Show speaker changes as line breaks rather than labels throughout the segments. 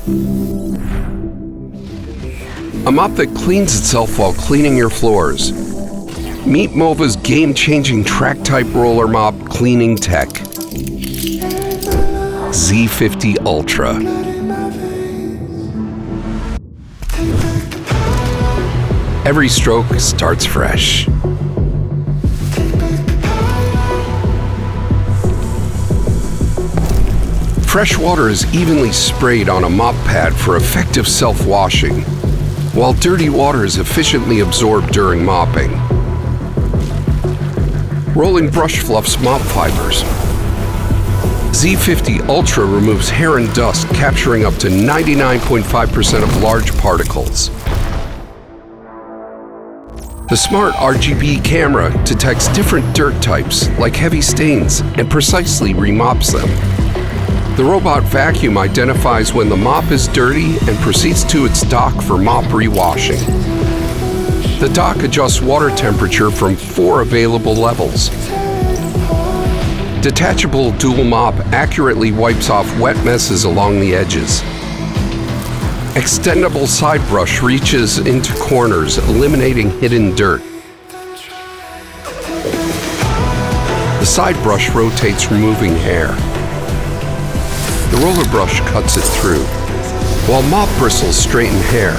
A mop that cleans itself while cleaning your floors. Meet MOVA's game-changing track-type roller mop cleaning tech. Z50 Ultra. Every stroke starts fresh. Fresh water is evenly sprayed on a mop pad for effective self-washing, while dirty water is efficiently absorbed during mopping. Rolling brush fluffs mop fibers. Z50 Ultra removes hair and dust, capturing up to 99.5% of large particles. The smart RGB camera detects different dirt types, like heavy stains, and precisely remops them. The robot vacuum identifies when the mop is dirty and proceeds to its dock for mop rewashing. The dock adjusts water temperature from 4 available levels. Detachable dual mop accurately wipes off wet messes along the edges. Extendable side brush reaches into corners, eliminating hidden dirt. The side brush rotates, removing hair. The roller brush cuts it through, while mop bristles straighten hair.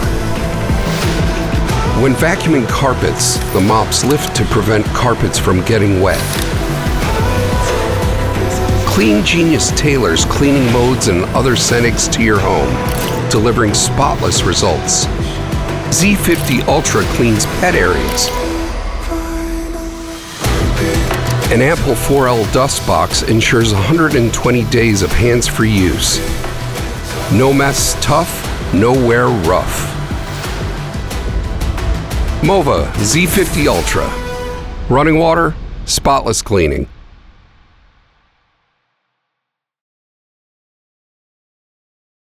When vacuuming carpets, the mops lift to prevent carpets from getting wet. Clean Genius tailors cleaning modes and other settings to your home, delivering spotless results. Z50 Ultra cleans pet areas. An ample 4L dust box ensures 120 days of hands-free use. No mess tough, no wear rough. MOVA Z50 Ultra. Running water, spotless cleaning.